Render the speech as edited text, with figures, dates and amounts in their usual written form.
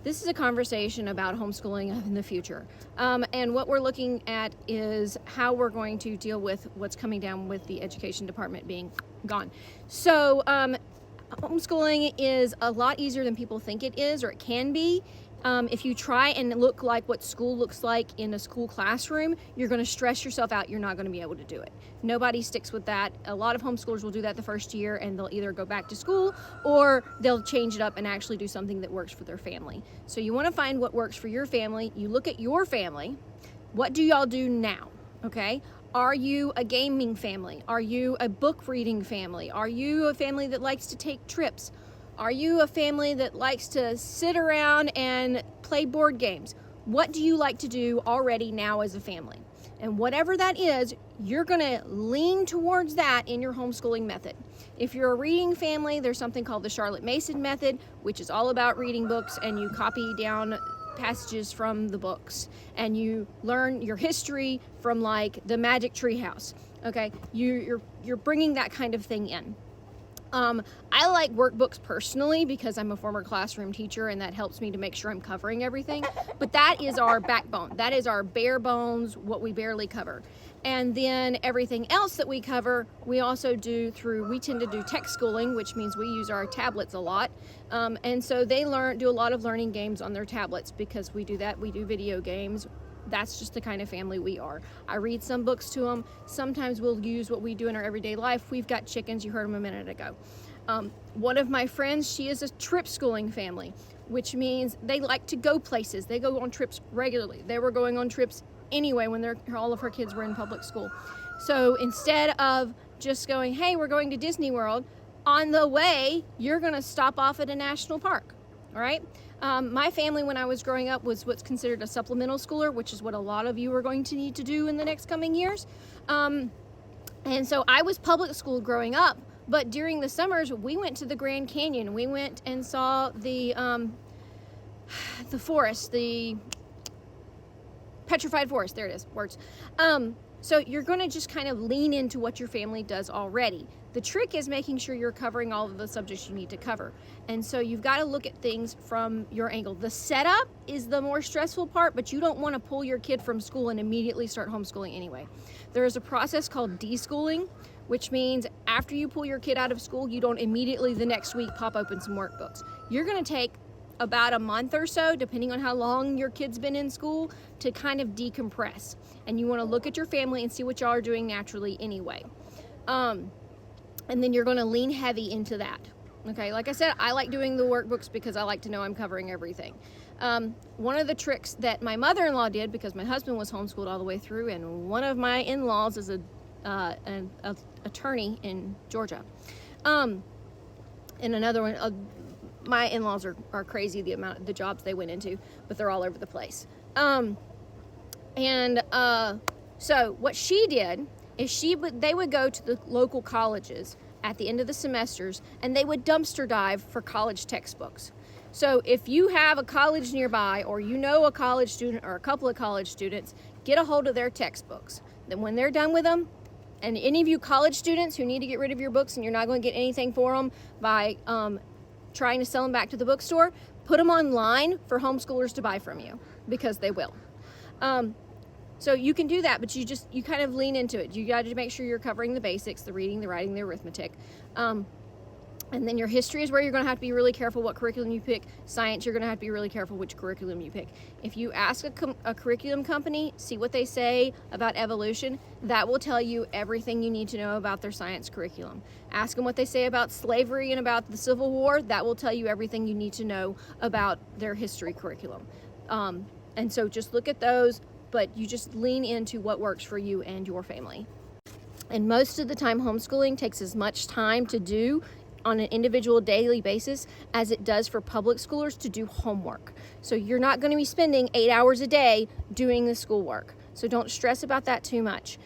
This is a conversation about homeschooling in the future. And what we're looking at is how we're going to deal with what's coming down with the education department being gone. So homeschooling is a lot easier than people think it is, or it can be. If you try and look like what school looks like in a school classroom, you're going to stress yourself out. You're not going to be able to do it. Nobody sticks with that. A lot of homeschoolers will do that the first year, and they'll either go back to school or they'll change it up and actually do something that works for their family. So you want to find what works for your family. You look at your family. What do y'all do now? Okay. Are you a gaming family? Are you a book reading family? Are you a family that likes to take trips? Are you a family that likes to sit around and play board games? What do you like to do already now as a family? And whatever that is, you're going to lean towards that in your homeschooling method. If you're a reading family, there's something called the Charlotte Mason method, which is all about reading books, and you copy down passages from the books, and you learn your history from like the Magic Tree House. Okay, you're bringing that kind of thing in. I like workbooks personally because I'm a former classroom teacher, and that helps me to make sure I'm covering everything. But that is our backbone. That is our bare bones, what we barely cover. And then everything else that we cover, we also do we tend to do tech schooling, which means we use our tablets a lot. And so they do a lot of learning games on their tablets because we do that. We do video games. That's just the kind of family we are. I read some books to them. Sometimes we'll use what we do in our everyday life. We've got chickens. You heard them a minute ago. One of my friends, she is a trip schooling family, which means they like to go places. They go on trips regularly. They were going on trips anyway when all of her kids were in public school. So instead of just going, hey, we're going to Disney World, on the way, you're going to stop off at a national park. All right. My family, when I was growing up, was what's considered a supplemental schooler, which is what a lot of you are going to need to do in the next coming years. And so I was public school growing up, but during the summers, we went to the Grand Canyon. We went and saw the forest, the petrified forest. There it is, words. So you're going to just kind of lean into what your family does already. The trick is making sure you're covering all of the subjects you need to cover. And so you've got to look at things from your angle. The setup is the more stressful part, but you don't want to pull your kid from school and immediately start homeschooling anyway. There is a process called deschooling, which means after you pull your kid out of school, you don't immediately the next week pop open some workbooks. You're going to take about a month or so, depending on how long your kid's been in school, to kind of decompress. And you want to look at your family and see what y'all are doing naturally anyway. And then you're going to lean heavy into that. Okay, like I said, I like doing the workbooks because I like to know I'm covering everything. One of the tricks that my mother-in-law did, because my husband was homeschooled all the way through, and one of my in-laws is an attorney in Georgia. And another one, my in-laws are crazy, the jobs they went into, but they're all over the place. So what she did is they would go to the local colleges at the end of the semesters, and they would dumpster dive for college textbooks. So if you have a college nearby, or you know a college student or a couple of college students, get a hold of their textbooks. Then when they're done with them, and any of you college students who need to get rid of your books and you're not going to get anything for them by trying to sell them back to the bookstore, put them online for homeschoolers to buy from you, because they will. So you can do that, but you kind of lean into it. You got to make sure you're covering the basics, the reading, the writing, the arithmetic. And then your history is where you're going to have to be really careful what curriculum you pick. Science, you're going to have to be really careful which curriculum you pick. If you ask a curriculum company, see what they say about evolution, that will tell you everything you need to know about their science curriculum. Ask them what they say about slavery and about the Civil War, that will tell you everything you need to know about their history curriculum. And so just look at those, but you just lean into what works for you and your family. And most of the time, homeschooling takes as much time to do on an individual daily basis as it does for public schoolers to do homework. So you're not going to be spending 8 hours a day doing the schoolwork. So don't stress about that too much.